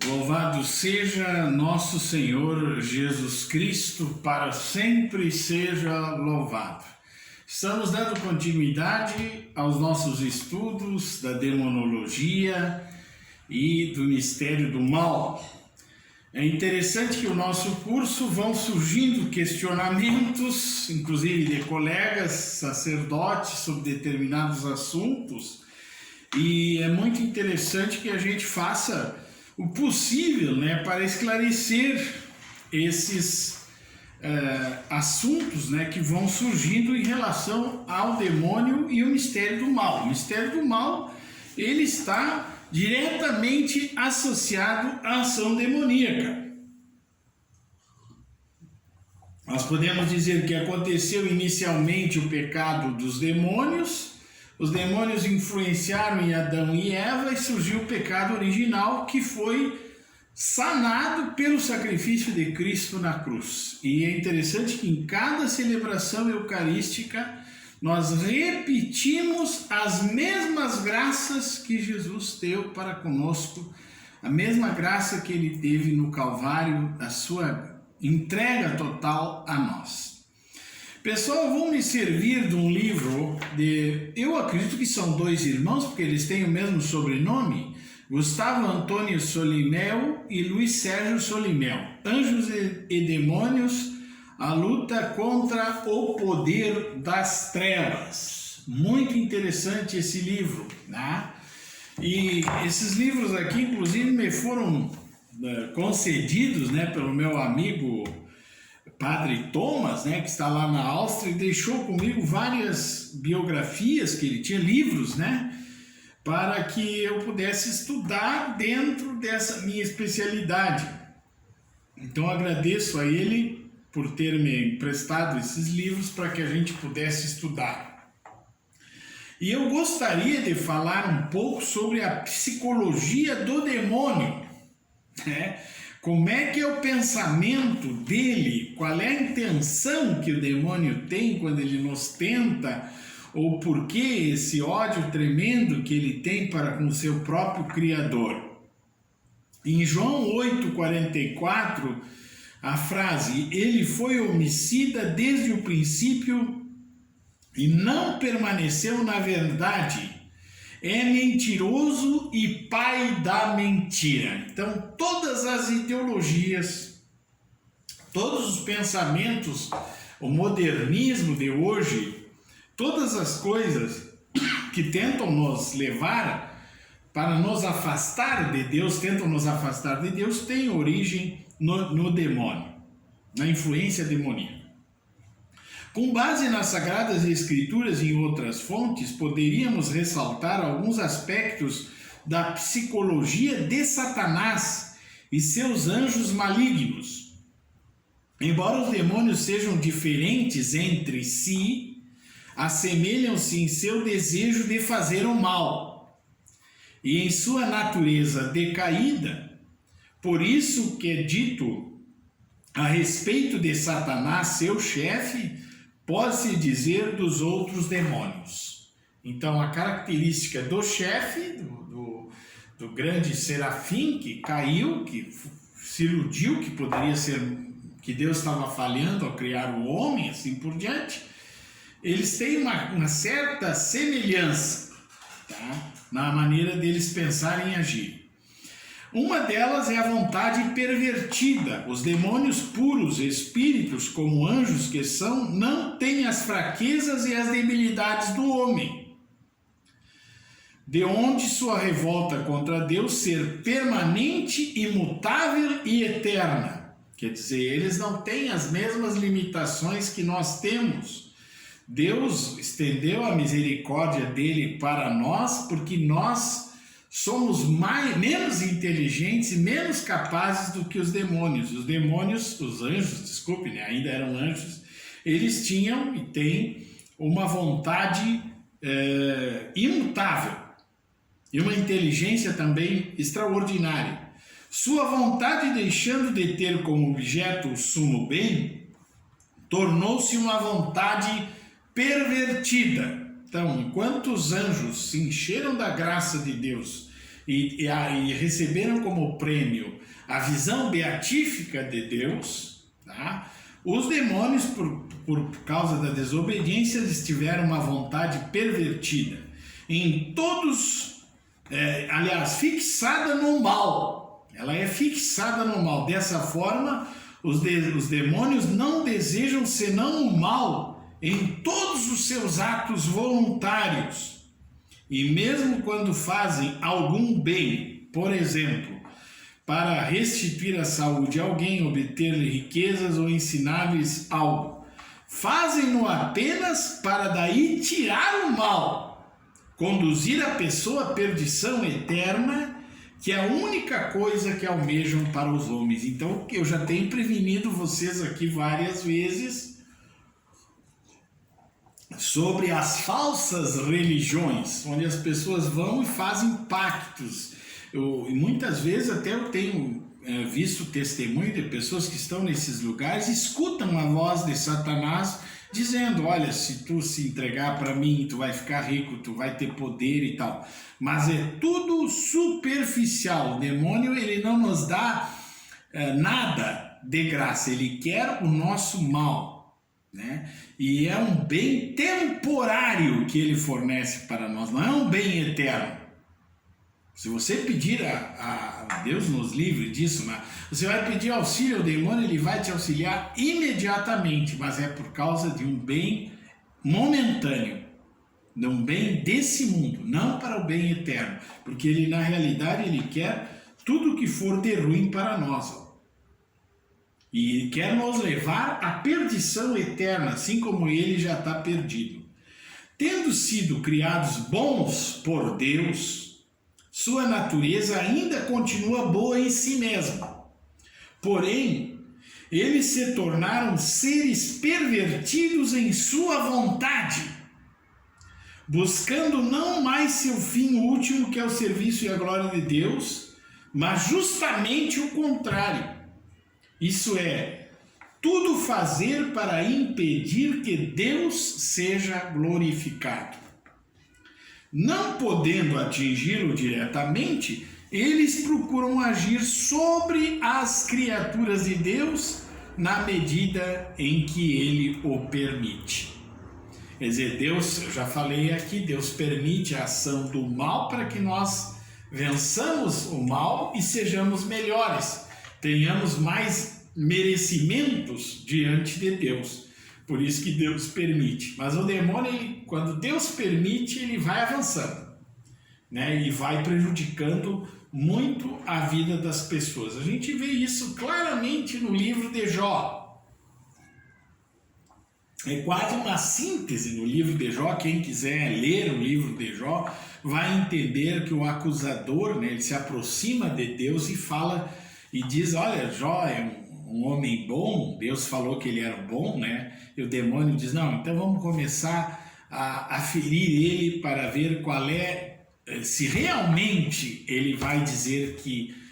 Louvado seja nosso Senhor Jesus Cristo, para sempre seja louvado. Estamos dando continuidade aos nossos estudos da demonologia e do mistério do mal. É interessante que o nosso curso vão surgindo questionamentos, inclusive de colegas sacerdotes, sobre determinados assuntos, e é muito interessante que a gente faça o possível, para esclarecer esses assuntos, que vão surgindo em relação ao demônio e o mistério do mal. O mistério do mal, ele está diretamente associado à ação demoníaca. Nós podemos dizer que aconteceu inicialmente o pecado dos demônios. Os demônios influenciaram em Adão e Eva e surgiu o pecado original, que foi sanado pelo sacrifício de Cristo na cruz. E é interessante que em cada celebração eucarística nós repetimos as mesmas graças que Jesus deu para conosco, a mesma graça que ele teve no Calvário, a sua entrega total a nós. Pessoal, vou me servir de um livro eu acredito que são dois irmãos, porque eles têm o mesmo sobrenome, Gustavo Antônio Solimel e Luiz Sérgio Solimel, Anjos e Demônios, a luta contra o poder das trevas. Muito interessante esse livro, E esses livros aqui, inclusive, me foram concedidos, pelo meu amigo Padre Thomas, que está lá na Áustria, e deixou comigo várias biografias que ele tinha, livros, para que eu pudesse estudar dentro dessa minha especialidade. Então agradeço a ele por ter me emprestado esses livros para que a gente pudesse estudar. E eu gostaria de falar um pouco sobre a psicologia do demônio, Como é que é o pensamento dele? Qual é a intenção que o demônio tem quando ele nos tenta? Ou por que esse ódio tremendo que ele tem para com o seu próprio Criador? Em João 8,44, a frase, ele foi homicida desde o princípio e não permaneceu na verdade, é mentiroso e pai da mentira. Então, todas as ideologias, todos os pensamentos, o modernismo de hoje, todas as coisas que tentam nos levar para nos afastar de Deus, têm origem no demônio, na influência demoníaca. Com base nas Sagradas Escrituras e em outras fontes, poderíamos ressaltar alguns aspectos da psicologia de Satanás e seus anjos malignos. Embora os demônios sejam diferentes entre si, assemelham-se em seu desejo de fazer o mal e em sua natureza decaída. Por isso que é dito a respeito de Satanás, seu chefe, pode-se dizer dos outros demônios. Então, a característica do chefe, do grande serafim que caiu, que se iludiu que poderia ser, que Deus estava falhando ao criar o homem, assim por diante, eles têm uma certa semelhança, na maneira deles pensarem e agir. Uma delas é a vontade pervertida. Os demônios puros, espíritos como anjos que são, não têm as fraquezas e as debilidades do homem. De onde sua revolta contra Deus ser permanente, imutável e eterna. Quer dizer, eles não têm as mesmas limitações que nós temos. Deus estendeu a misericórdia dele para nós porque nós somos menos inteligentes e menos capazes do que os demônios. Os anjos, ainda eram anjos, eles tinham e têm uma vontade imutável e uma inteligência também extraordinária. Sua vontade, deixando de ter como objeto o sumo bem, tornou-se uma vontade pervertida. Então, enquanto os anjos se encheram da graça de Deus e receberam como prêmio a visão beatífica de Deus, tá? Os demônios, por causa da desobediência, eles tiveram uma vontade pervertida. Em todos, aliás, fixada no mal. Ela é fixada no mal. Dessa forma, os demônios não desejam senão o mal em todos os seus atos voluntários. E mesmo quando fazem algum bem, por exemplo, para restituir a saúde a alguém, obter-lhe riquezas ou ensinar-lhes algo, fazem-no apenas para daí tirar o mal, conduzir a pessoa à perdição eterna, que é a única coisa que almejam para os homens. Então, eu já tenho prevenido vocês aqui várias vezes sobre as falsas religiões, onde as pessoas vão e fazem pactos. E muitas vezes até eu tenho visto testemunho de pessoas que estão nesses lugares, escutam a voz de Satanás dizendo: olha, se tu se entregar para mim, tu vai ficar rico, tu vai ter poder e tal. Mas é tudo superficial. O demônio, ele não nos dá nada de graça, ele quer o nosso mal, né? E é um bem temporário que ele fornece para nós, não é um bem eterno. Se você pedir a Deus nos livre disso, né? Você vai pedir auxílio ao demônio, ele vai te auxiliar imediatamente, mas é por causa de um bem momentâneo, de um bem desse mundo, não para o bem eterno, porque ele, na realidade, ele quer tudo que for de ruim para nós, e quer nos levar à perdição eterna, assim como ele já está perdido. Tendo sido criados bons por Deus, sua natureza ainda continua boa em si mesma. Porém, eles se tornaram seres pervertidos em sua vontade, buscando não mais seu fim último, que é o serviço e a glória de Deus, mas justamente o contrário. Isso é, tudo fazer para impedir que Deus seja glorificado. Não podendo atingi-lo diretamente, eles procuram agir sobre as criaturas de Deus na medida em que ele o permite. Quer dizer, Deus, eu já falei aqui, Deus permite a ação do mal para que nós vençamos o mal e sejamos melhores, tenhamos mais merecimentos diante de Deus. Por isso que Deus permite. Mas o demônio, quando Deus permite, ele vai avançando, né? E vai prejudicando muito a vida das pessoas. A gente vê isso claramente no livro de Jó. É quase uma síntese no livro de Jó. Quem quiser ler o livro de Jó vai entender que o acusador, né, ele se aproxima de Deus e fala e diz: olha, Jó é um homem bom, Deus falou que ele era bom, né? E o demônio diz: não, então vamos começar a ferir ele para ver qual se realmente ele vai dizer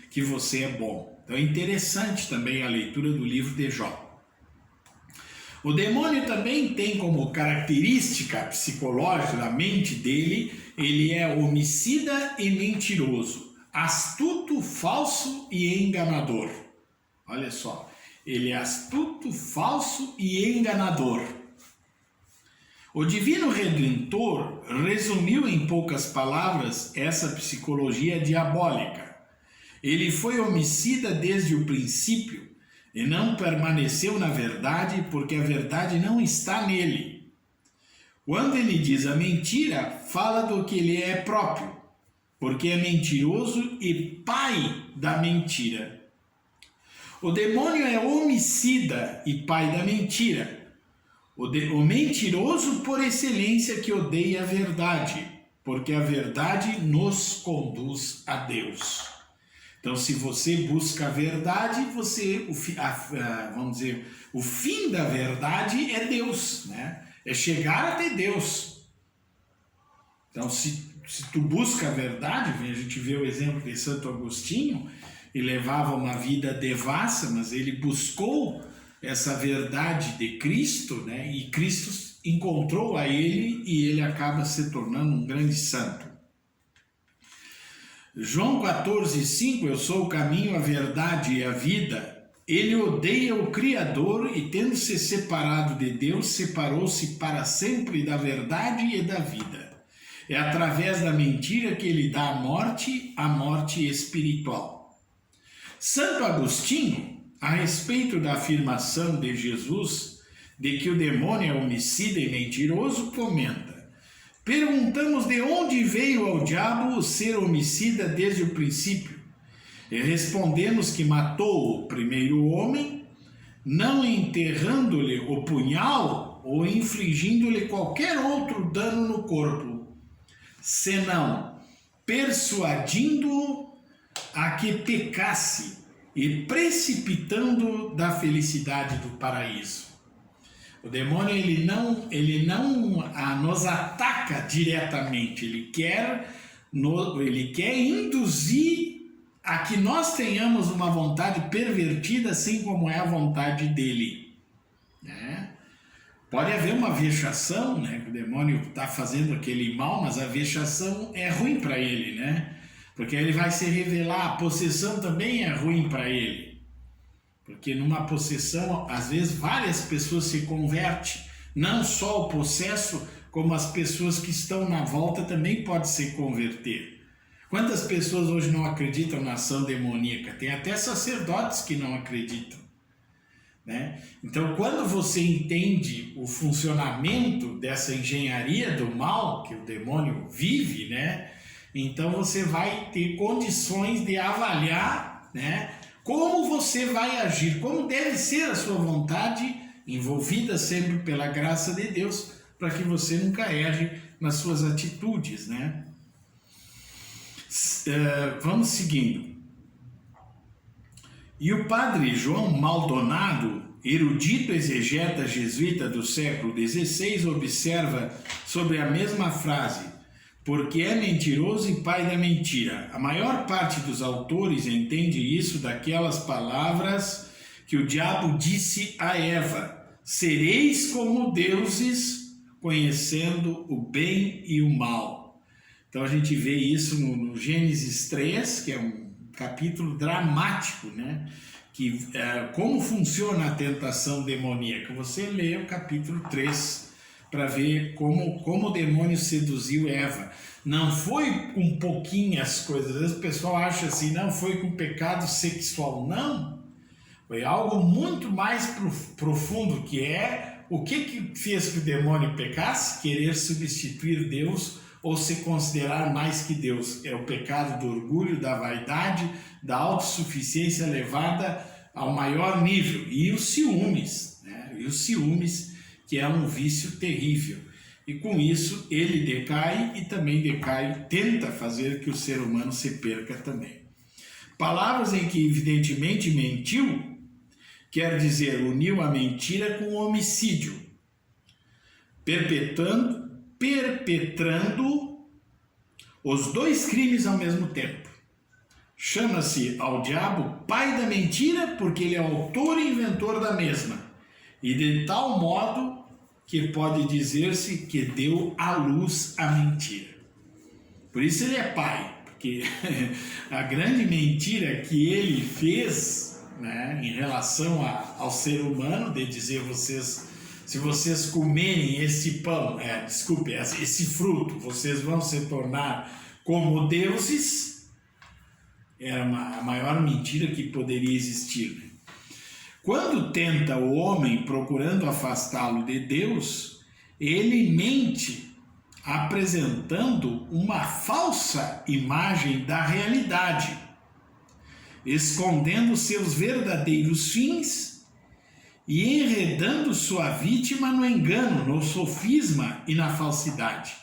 que você é bom. Então é interessante também a leitura do livro de Jó. O demônio também tem como característica psicológica da mente dele, ele é homicida e mentiroso, astuto, falso e enganador. Olha só, ele é astuto, falso e enganador. O Divino Redentor resumiu em poucas palavras essa psicologia diabólica. Ele foi homicida desde o princípio e não permaneceu na verdade, porque a verdade não está nele. Quando ele diz a mentira, fala do que ele é próprio, porque é mentiroso e pai da mentira. O demônio é homicida e pai da mentira. O mentiroso por excelência que odeia a verdade, porque a verdade nos conduz a Deus. Então, se você busca a verdade, vamos dizer, o fim da verdade é Deus, né? É chegar até Deus. Então, se tu busca a verdade, a gente vê o exemplo de Santo Agostinho, ele levava uma vida devassa, mas ele buscou essa verdade de Cristo, né? E Cristo encontrou a ele e ele acaba se tornando um grande santo. João 14,5, eu sou o caminho, a verdade e a vida. Ele odeia o Criador e, tendo se separado de Deus, separou-se para sempre da verdade e da vida. É através da mentira que ele dá a morte espiritual. Santo Agostinho, a respeito da afirmação de Jesus de que o demônio é homicida e mentiroso, comenta: perguntamos de onde veio ao diabo o ser homicida desde o princípio. E respondemos que matou o primeiro homem, não enterrando-lhe o punhal ou infligindo-lhe qualquer outro dano no corpo, senão persuadindo-o a que pecasse e precipitando da felicidade do paraíso. O demônio ele não nos ataca diretamente, ele quer induzir a que nós tenhamos uma vontade pervertida, assim como é a vontade dele. Né? Pode haver uma vexação, né? O demônio está fazendo aquele mal, mas a vexação é ruim para ele, né? Porque ele vai se revelar, a possessão também é ruim para ele. Porque numa possessão, às vezes, várias pessoas se convertem, não só o possesso, como as pessoas que estão na volta também podem se converter. Quantas pessoas hoje não acreditam na ação demoníaca? Tem até sacerdotes que não acreditam. Né? Então, quando você entende o funcionamento dessa engenharia do mal que o demônio vive, né? Então você vai ter condições de avaliar, né? Como você vai agir, como deve ser a sua vontade, envolvida sempre pela graça de Deus, para que você nunca erre nas suas atitudes, né? Vamos seguindo. E o padre João Maldonado, erudito exegeta jesuíta do século XVI, observa sobre a mesma frase: porque é mentiroso e pai da mentira. A maior parte dos autores entende isso daquelas palavras que o diabo disse a Eva: sereis como deuses, conhecendo o bem e o mal. Então a gente vê isso no Gênesis 3, que é um capítulo dramático, né? Que, como funciona a tentação demoníaca. Você lê o capítulo 3 para ver como o demônio seduziu Eva. Não foi com pouquinhas coisas. Às vezes o pessoal acha assim, não, foi com pecado sexual. Não. Foi algo muito mais profundo, que é o que fez que o demônio pecasse? Querer substituir Deus ou se considerar mais que Deus. É o pecado do orgulho, da vaidade, da autossuficiência levada ao maior nível. E os ciúmes, né? E os ciúmes, que é um vício terrível. E com isso ele decai e também decai, tenta fazer que o ser humano se perca também. Palavras em que evidentemente mentiu, quer dizer, uniu a mentira com o homicídio, perpetrando os dois crimes ao mesmo tempo. Chama-se ao diabo pai da mentira, porque ele é o autor e inventor da mesma, e de tal modo que pode dizer-se que deu à luz a mentira. Por isso ele é pai, porque a grande mentira que ele fez, né, em relação ao ser humano, de dizer se vocês comerem esse pão, esse fruto, vocês vão se tornar como deuses, era a maior mentira que poderia existir. Quando tenta o homem procurando afastá-lo de Deus, ele mente apresentando uma falsa imagem da realidade, escondendo seus verdadeiros fins e enredando sua vítima no engano, no sofisma e na falsidade.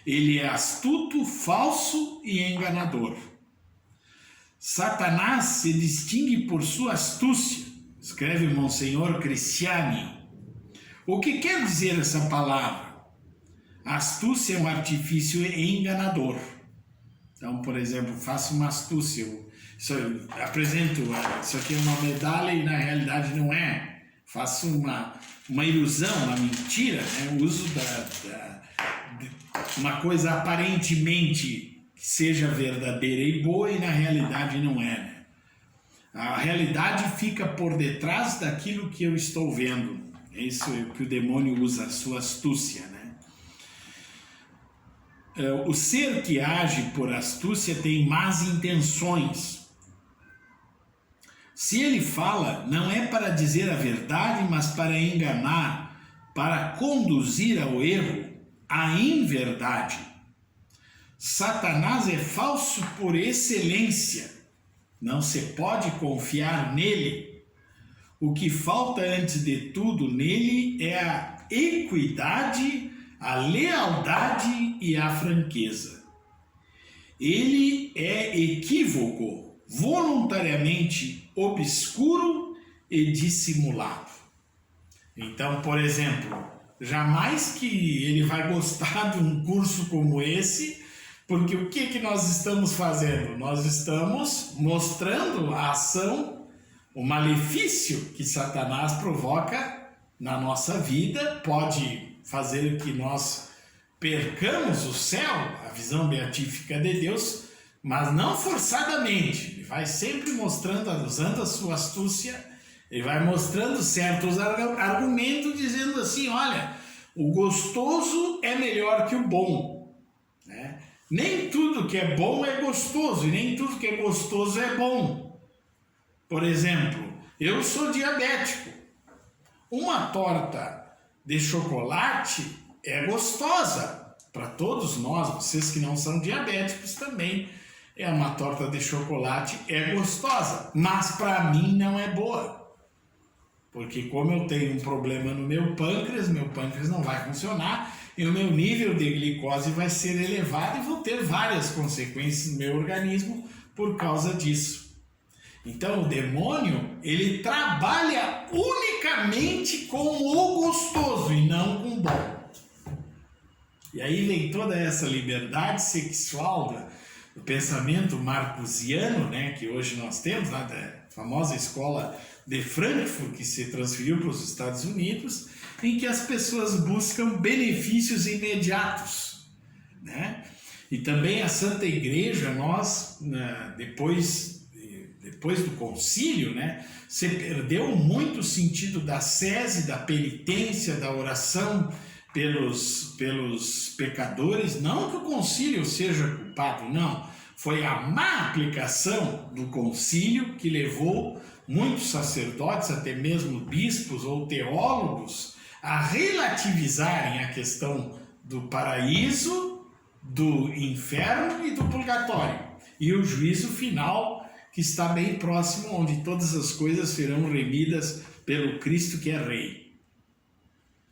Ele é astuto, falso e enganador. Satanás se distingue por sua astúcia, escreve Monsenhor Cristiani. O que quer dizer essa palavra? Astúcia é um artifício enganador. Então, por exemplo, faço uma astúcia, apresento, isso aqui é uma medalha e na realidade não é. Faço uma ilusão, uma mentira, né? O uso de uma coisa aparentemente que seja verdadeira e boa e na realidade não é, né? A realidade fica por detrás daquilo que eu estou vendo. É isso que o demônio usa, a sua astúcia, né? O ser que age por astúcia tem más intenções. Se ele fala, não é para dizer a verdade, mas para enganar, para conduzir ao erro, à inverdade. Satanás é falso por excelência. Não se pode confiar nele. O que falta antes de tudo nele é a equidade, a lealdade e a franqueza. Ele é equívoco, voluntariamente obscuro e dissimulado. Então, por exemplo, jamais que ele vai gostar de um curso como esse, porque o que nós estamos fazendo? Nós estamos mostrando a ação, o malefício que Satanás provoca na nossa vida, pode fazer que nós percamos o céu, a visão beatífica de Deus, mas não forçadamente. Ele vai sempre mostrando, usando a sua astúcia, ele vai mostrando certos argumentos, dizendo assim, olha, o gostoso é melhor que o bom, né? Nem tudo que é bom é gostoso, e nem tudo que é gostoso é bom. Por exemplo, eu sou diabético. Uma torta de chocolate é gostosa para todos nós, vocês que não são diabéticos também. Uma torta de chocolate é gostosa, mas para mim não é boa. Porque como eu tenho um problema no meu pâncreas não vai funcionar e o meu nível de glicose vai ser elevado e vou ter várias consequências no meu organismo por causa disso. Então o demônio, ele trabalha unicamente com o gostoso e não com o bom. E aí vem toda essa liberdade sexual do pensamento marcusiano, né, que hoje nós temos, lá da famosa escola de Frankfurt, que se transferiu para os Estados Unidos, em que as pessoas buscam benefícios imediatos, né? E também a Santa Igreja, nós, depois do concílio, né, se perdeu muito o sentido da sese, da penitência, da oração pelos pecadores. Não que o concílio seja culpado, não. Foi a má aplicação do concílio que levou muitos sacerdotes, até mesmo bispos ou teólogos, a relativizarem a questão do paraíso, do inferno e do purgatório. E o juízo final, que está bem próximo, onde todas as coisas serão remidas pelo Cristo que é Rei.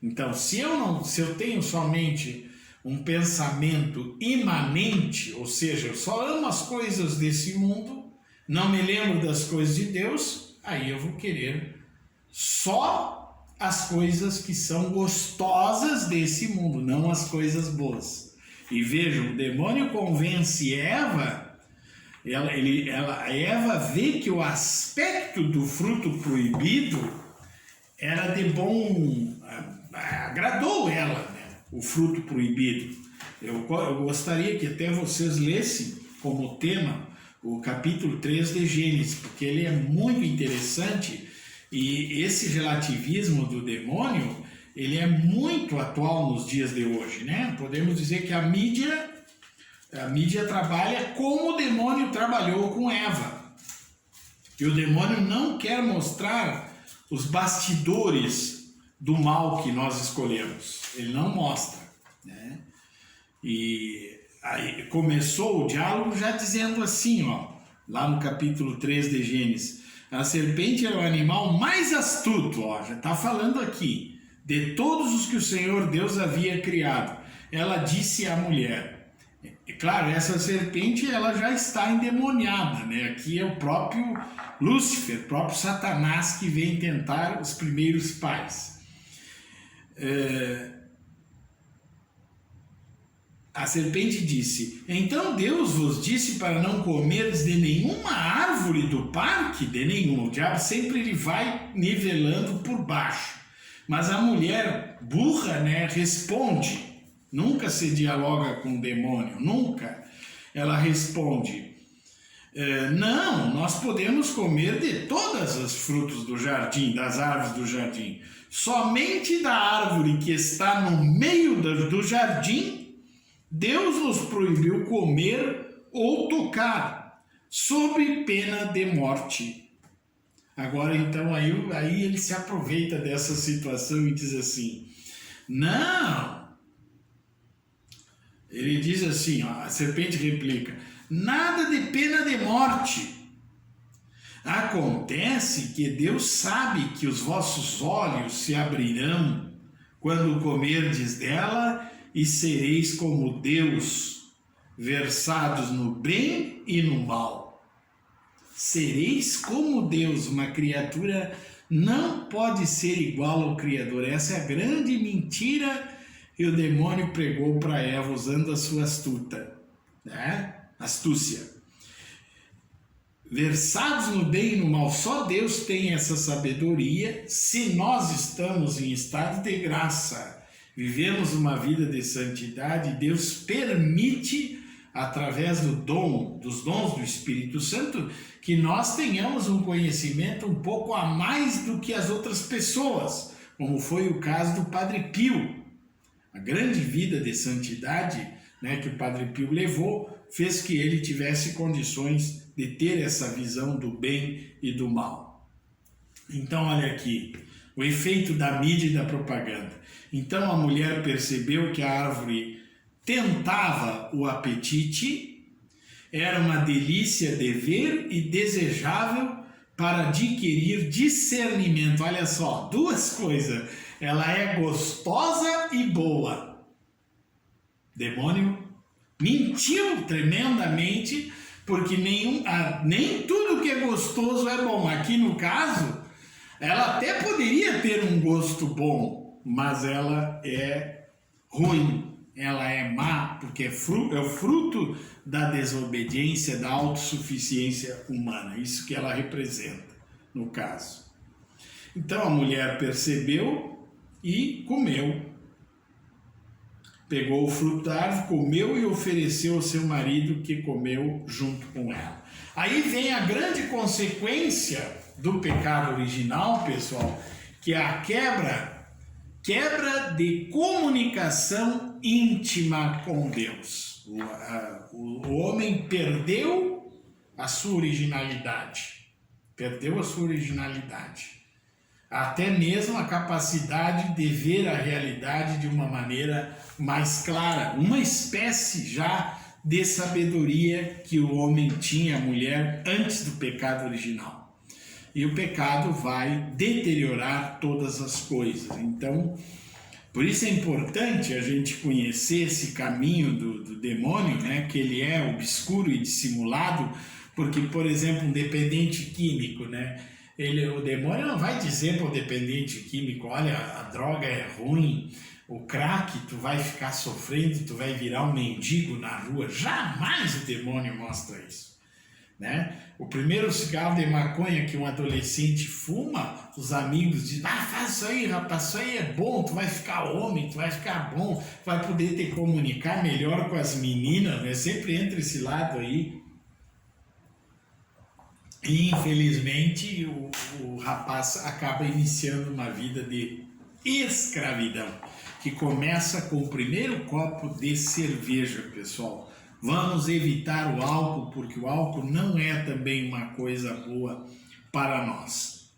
Então, se eu tenho somente um pensamento imanente, ou seja, eu só amo as coisas desse mundo, não me lembro das coisas de Deus, aí eu vou querer só as coisas que são gostosas desse mundo, não as coisas boas. E vejam, o demônio convence Eva, Eva vê que o aspecto do fruto proibido era de bom, agradou ela, né? O fruto proibido. Eu gostaria que até vocês lessem como tema o capítulo 3 de Gênesis, porque ele é muito interessante e esse relativismo do demônio, ele é muito atual nos dias de hoje, né? Podemos dizer que a mídia trabalha como o demônio trabalhou com Eva. E o demônio não quer mostrar os bastidores do mal que nós escolhemos. Ele não mostra, né? E aí começou o diálogo já dizendo assim, ó, lá no capítulo 3 de Gênesis, a serpente era o animal mais astuto, ó, já está falando aqui, de todos os que o Senhor Deus havia criado. Ela disse à mulher, e claro, essa serpente ela já está endemoniada, né? Aqui é o próprio Lúcifer, o próprio Satanás que vem tentar os primeiros pais. A serpente disse, então Deus vos disse para não comerdes de nenhuma árvore do parque? De nenhuma. O diabo sempre ele vai nivelando por baixo. Mas a mulher burra, né, responde. Nunca se dialoga com o demônio, nunca. ela responde: não, nós podemos comer de todas as frutos do jardim, das árvores do jardim. Somente da árvore que está no meio do jardim, Deus nos proibiu comer ou tocar, sob pena de morte. Agora, então, aí ele se aproveita dessa situação e diz assim: não. Ele diz assim, ó, a serpente replica: nada de pena de morte. Acontece que Deus sabe que os vossos olhos se abrirão quando comerdes dela e sereis como Deus, versados no bem e no mal. Sereis como Deus. Uma criatura não pode ser igual ao Criador. Essa é a grande mentira que o demônio pregou para Eva usando a sua astúcia. Versados no bem e no mal, só Deus tem essa sabedoria. Se nós estamos em estado de graça, vivemos uma vida de santidade, Deus permite, através dos dons do Espírito Santo, que nós tenhamos um conhecimento um pouco a mais do que as outras pessoas, como foi o caso do Padre Pio. A grande vida de santidade, né, que o Padre Pio levou, fez que ele tivesse condições de ter essa visão do bem e do mal. Então, olha aqui, o efeito da mídia e da propaganda. Então, a mulher percebeu que a árvore tentava o apetite, era uma delícia de ver e desejável para adquirir discernimento. Olha só, duas coisas. Ela é gostosa e boa. Demônio mentiu tremendamente, porque nem tudo que é gostoso é bom. Aqui no caso, ela até poderia ter um gosto bom, mas ela é ruim, ela é má, porque é o fruto da desobediência, da autossuficiência humana, isso que ela representa, no caso. Então a mulher percebeu e comeu. Pegou o fruto da árvore, comeu e ofereceu ao seu marido, que comeu junto com ela. Aí vem a grande consequência do pecado original, pessoal, que é a quebra de comunicação íntima com Deus. O homem perdeu a sua originalidade. Até mesmo a capacidade de ver a realidade de uma maneira mais clara, uma espécie já de sabedoria que o homem tinha, a mulher, antes do pecado original. E o pecado vai deteriorar todas as coisas. Então, por isso é importante a gente conhecer esse caminho do demônio, né, que ele é obscuro e dissimulado, porque, por exemplo, um dependente químico, né, o demônio não vai dizer para o dependente químico: olha, a droga é ruim, o crack, tu vai ficar sofrendo, tu vai virar um mendigo na rua. Jamais o demônio mostra isso, né? O primeiro cigarro de maconha que um adolescente fuma, os amigos dizem: faz isso aí, rapaz, isso aí é bom, tu vai ficar homem, tu vai ficar bom, vai poder te comunicar melhor com as meninas, né? Sempre entra esse lado aí. E, infelizmente, o rapaz acaba iniciando uma vida de escravidão, que começa com o primeiro copo de cerveja, pessoal. Vamos evitar o álcool, porque o álcool não é também uma coisa boa para nós.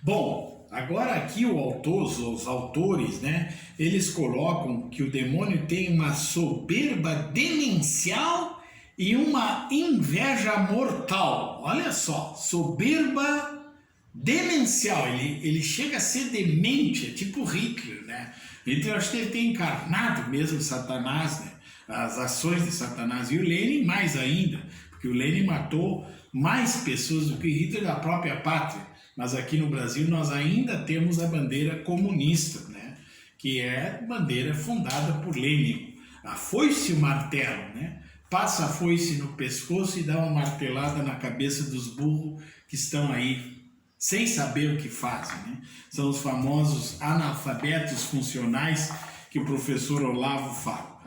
Bom, agora aqui os autores, né, eles colocam que o demônio tem uma soberba demencial e uma inveja mortal. Olha só, soberba demencial. Ele chega a ser demente, é tipo Hitler, né? Hitler, acho que ele tem encarnado mesmo Satanás, né? As ações de Satanás. E o Lenin mais ainda, porque o Lenin matou mais pessoas do que Hitler da própria pátria. Mas aqui no Brasil nós ainda temos a bandeira comunista, né? Que é bandeira fundada por Lenin. A foice e o martelo, né? Passa a foice no pescoço e dá uma martelada na cabeça dos burros que estão aí sem saber o que fazem, né? São os famosos analfabetos funcionais que o professor Olavo fala.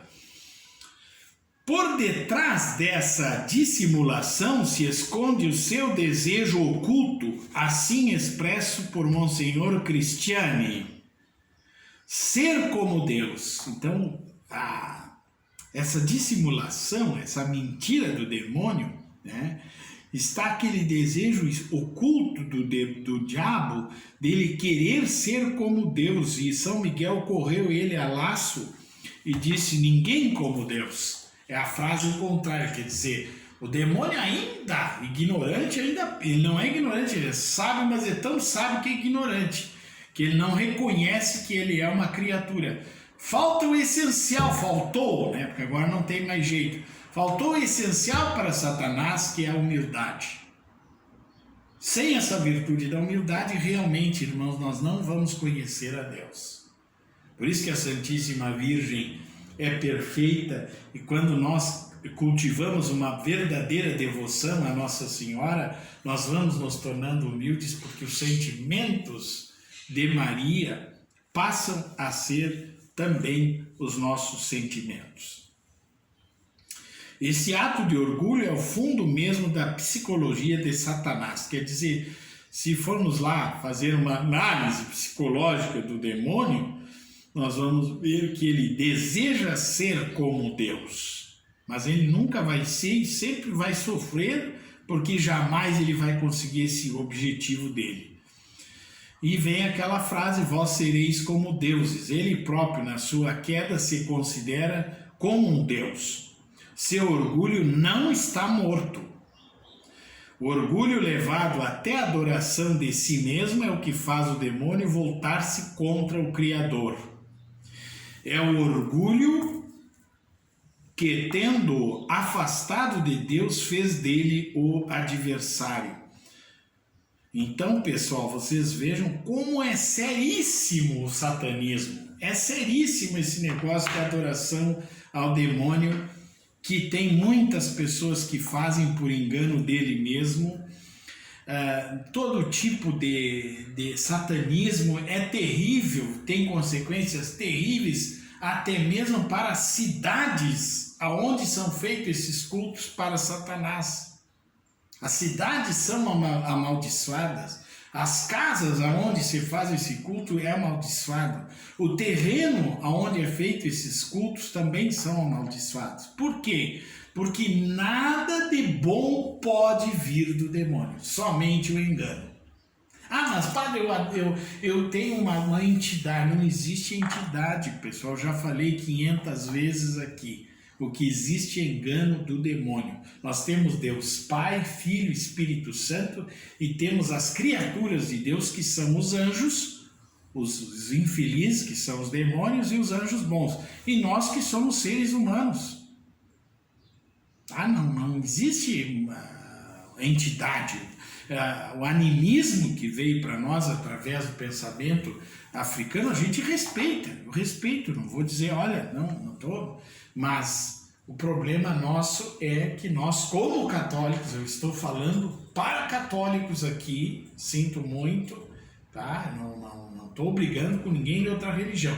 Por detrás dessa dissimulação se esconde o seu desejo oculto, assim expresso por Monsenhor Cristiani. Ser como Deus. Então, essa dissimulação, essa mentira do demônio, né, está aquele desejo oculto do diabo dele querer ser como Deus. E São Miguel correu ele a laço e disse: ninguém como Deus. É a frase contrária, quer dizer, o demônio ainda ignorante, ele não é ignorante, ele é sábio, mas é tão sábio que é ignorante, que ele não reconhece que ele é uma criatura. Falta o essencial, faltou, né? Porque agora não tem mais jeito. Faltou o essencial para Satanás, que é a humildade. Sem essa virtude da humildade, realmente, irmãos, nós não vamos conhecer a Deus. Por isso que a Santíssima Virgem é perfeita, e quando nós cultivamos uma verdadeira devoção à Nossa Senhora, nós vamos nos tornando humildes, porque os sentimentos de Maria passam a ser também os nossos sentimentos. Esse ato de orgulho é o fundo mesmo da psicologia de Satanás. Quer dizer, se formos lá fazer uma análise psicológica do demônio, nós vamos ver que ele deseja ser como Deus, mas ele nunca vai ser e sempre vai sofrer, porque jamais ele vai conseguir esse objetivo dele. E vem aquela frase: vós sereis como deuses. Ele próprio, na sua queda, se considera como um Deus. Seu orgulho não está morto. O orgulho levado até a adoração de si mesmo é o que faz o demônio voltar-se contra o Criador. É o orgulho que, tendo afastado de Deus, fez dele o adversário. Então, pessoal, vocês vejam como é seríssimo o satanismo. É seríssimo esse negócio de adoração ao demônio, que tem muitas pessoas que fazem por engano dele mesmo. Todo tipo de satanismo é terrível, tem consequências terríveis, até mesmo para as cidades aonde são feitos esses cultos para Satanás. As cidades são amaldiçoadas, as casas aonde se faz esse culto é amaldiçoado, o terreno aonde é feito esses cultos também são amaldiçoados. Por quê? Porque nada de bom pode vir do demônio, somente o engano. Mas padre, eu tenho uma entidade. Não existe entidade, pessoal, já falei 500 vezes aqui. O que existe é engano do demônio. Nós temos Deus Pai, Filho, Espírito Santo, e temos as criaturas de Deus, que são os anjos, os infelizes, que são os demônios, e os anjos bons. E nós que somos seres humanos. Não existe entidade. O animismo que veio para nós através do pensamento africano, a gente respeita. Eu respeito, não vou dizer, olha, não estou. Mas o problema nosso é que nós, como católicos, eu estou falando para católicos aqui, sinto muito, tá? Não estou brigando com ninguém de outra religião.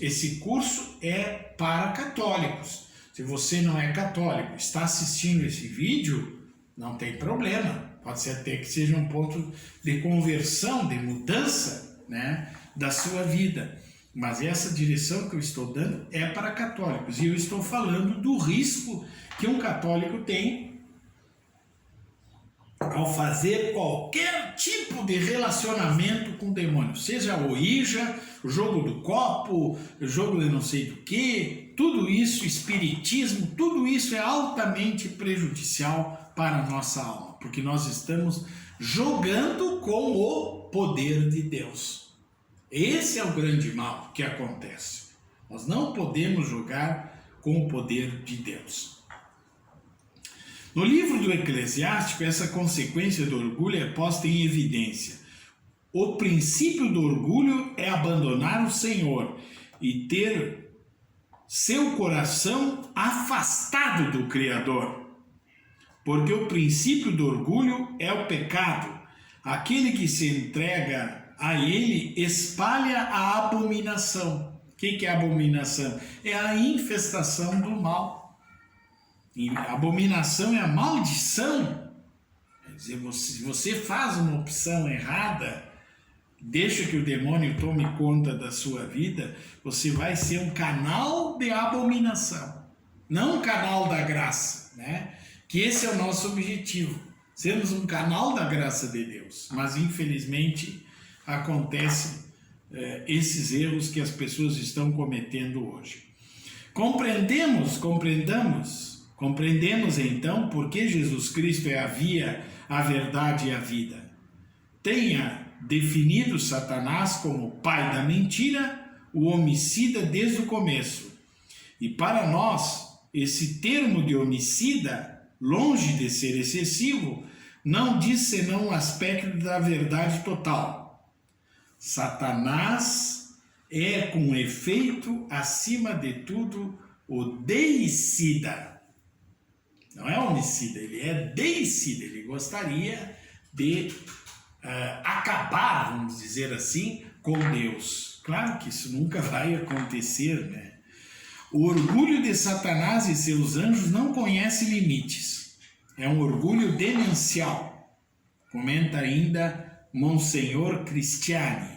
Esse curso é para católicos. Se você não é católico, está assistindo esse vídeo, não tem problema. Pode ser até que seja um ponto de conversão, de mudança, né, da sua vida. Mas essa direção que eu estou dando é para católicos. E eu estou falando do risco que um católico tem ao fazer qualquer tipo de relacionamento com o demônio. Seja o Ouija, o jogo do copo, o jogo de não sei do que, tudo isso, espiritismo, tudo isso é altamente prejudicial para a nossa alma. Porque nós estamos jogando com o poder de Deus. Esse é o grande mal que acontece. Nós não podemos jogar com o poder de Deus. No livro do Eclesiástico, essa consequência do orgulho é posta em evidência. O princípio do orgulho é abandonar o Senhor e ter seu coração afastado do Criador. Porque o princípio do orgulho é o pecado. Aquele que se entrega a ele espalha a abominação. O que é abominação? É a infestação do mal. E abominação é a maldição. Quer dizer, se você faz uma opção errada, deixa que o demônio tome conta da sua vida, você vai ser um canal de abominação, não um canal da graça, né? Que esse é o nosso objetivo, sermos um canal da graça de Deus. Mas infelizmente acontecem esses erros que as pessoas estão cometendo hoje. Compreendemos então porque Jesus Cristo é a via, a verdade e a vida. Tenha definido Satanás como pai da mentira, o homicida desde o começo. E para nós, esse termo de homicida, longe de ser excessivo, não diz senão um aspecto da verdade total. Satanás é, com efeito, acima de tudo, o deicida. Não é homicida, ele é deicida. Ele gostaria de acabar, vamos dizer assim, com Deus. Claro que isso nunca vai acontecer, né? O orgulho de Satanás e seus anjos não conhece limites. É um orgulho demencial. Comenta ainda Monsenhor Cristiani.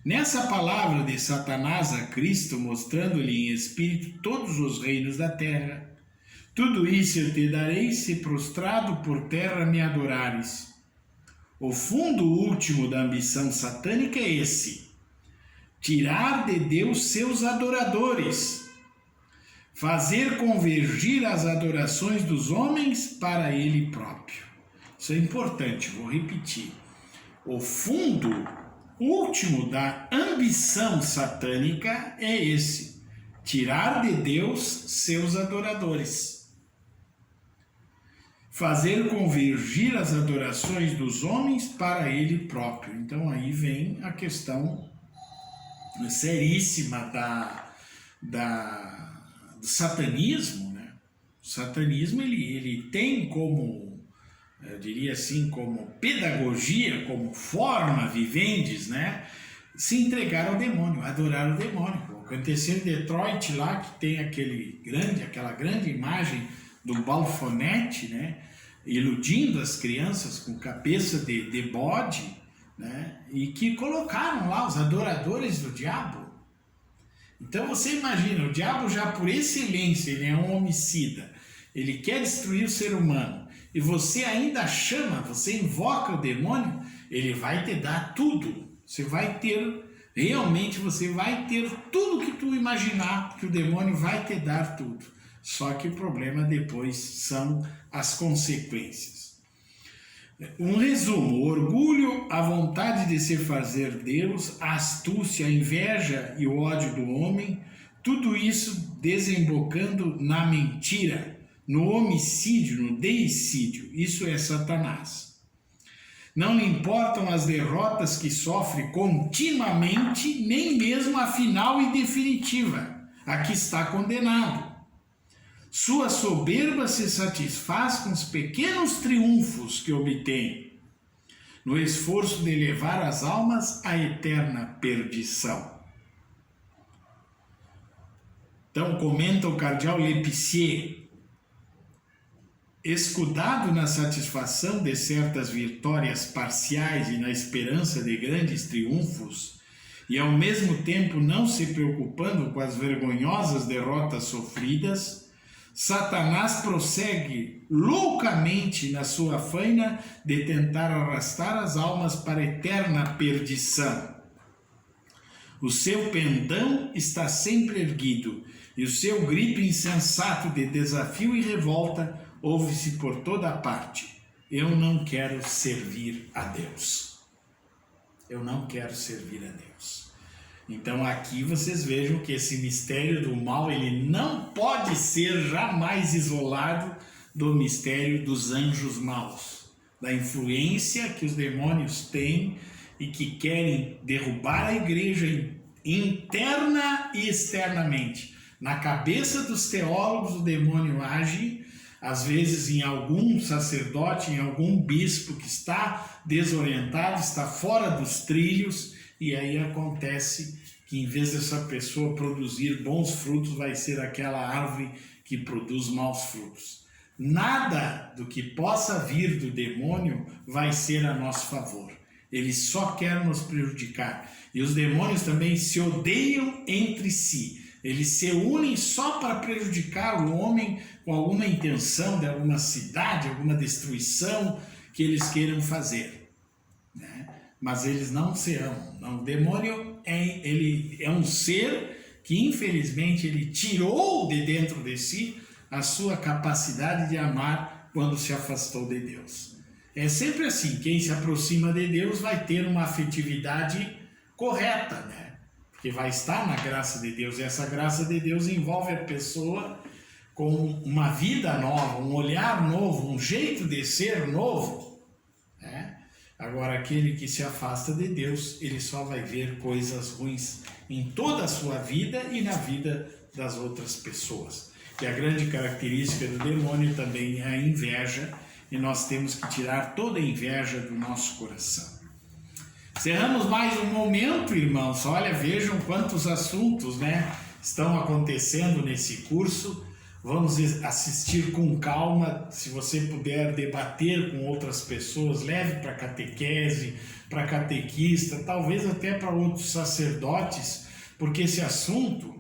Nessa palavra de Satanás a Cristo, mostrando-lhe em espírito todos os reinos da terra, tudo isso eu te darei se prostrado por terra me adorares. O fundo último da ambição satânica é esse: tirar de Deus seus adoradores, fazer convergir as adorações dos homens para ele próprio. Isso é importante, vou repetir. O fundo último da ambição satânica é esse: tirar de Deus seus adoradores, fazer convergir as adorações dos homens para ele próprio. Então aí vem a questão seríssima do satanismo, né? O satanismo ele tem como, eu diria assim, como pedagogia, como forma vivendes, né? Se entregar ao demônio, adorar o demônio. Aconteceu em Detroit lá, que tem aquela grande imagem do Balfonete, né? Iludindo as crianças com cabeça de bode, né? E que colocaram lá os adoradores do diabo. Então você imagina, o diabo já por excelência, ele é um homicida, ele quer destruir o ser humano, e você ainda chama, você invoca o demônio, ele vai te dar tudo. Você vai ter, realmente você vai ter tudo que tu imaginar, que o demônio vai te dar tudo. Só que o problema depois são as consequências. Um resumo: o orgulho, a vontade de se fazer Deus, a astúcia, a inveja e o ódio do homem, tudo isso desembocando na mentira, no homicídio, no deicídio. Isso é Satanás. Não lhe importam as derrotas que sofre continuamente, nem mesmo a final e definitiva, a que está condenado. Sua soberba se satisfaz com os pequenos triunfos que obtém, no esforço de levar as almas à eterna perdição. Então, comenta o cardeal Lepicier: escudado na satisfação de certas vitórias parciais e na esperança de grandes triunfos, e ao mesmo tempo não se preocupando com as vergonhosas derrotas sofridas, Satanás prossegue loucamente na sua faina de tentar arrastar as almas para a eterna perdição. O seu pendão está sempre erguido, e o seu grito insensato de desafio e revolta ouve-se por toda parte: eu não quero servir a Deus. Eu não quero servir a Deus. Então aqui vocês vejam que esse mistério do mal, ele não pode ser jamais isolado do mistério dos anjos maus, da influência que os demônios têm e que querem derrubar a igreja interna e externamente. Na cabeça dos teólogos o demônio age, às vezes em algum sacerdote, em algum bispo que está desorientado, está fora dos trilhos, e aí acontece que em vez dessa pessoa produzir bons frutos, vai ser aquela árvore que produz maus frutos. Nada do que possa vir do demônio vai ser a nosso favor. Ele só quer nos prejudicar. E os demônios também se odeiam entre si. Eles se unem só para prejudicar o homem com alguma intenção de alguma cidade, alguma destruição que eles queiram fazer, né? Mas eles não se amam. Não. O demônio ele é um ser que infelizmente ele tirou de dentro de si a sua capacidade de amar quando se afastou de Deus. É sempre assim, quem se aproxima de Deus vai ter uma afetividade correta, né? Porque vai estar na graça de Deus, e essa graça de Deus envolve a pessoa com uma vida nova, um olhar novo, um jeito de ser novo, né? Agora, aquele que se afasta de Deus, ele só vai ver coisas ruins em toda a sua vida e na vida das outras pessoas. E a grande característica do demônio também é a inveja, e nós temos que tirar toda a inveja do nosso coração. Encerramos mais um momento, irmãos. Olha, vejam quantos assuntos, né, estão acontecendo nesse curso. Vamos assistir com calma. Se você puder debater com outras pessoas, leve para catequese, para catequista, talvez até para outros sacerdotes, porque esse assunto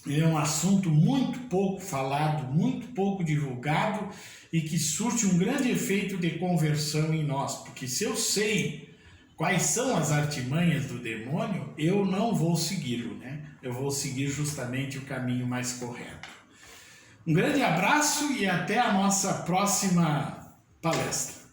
é um assunto muito pouco falado, muito pouco divulgado e que surte um grande efeito de conversão em nós. Porque se eu sei quais são as artimanhas do demônio, eu não vou segui-lo, né? Eu vou seguir justamente o caminho mais correto. Um grande abraço e até a nossa próxima palestra.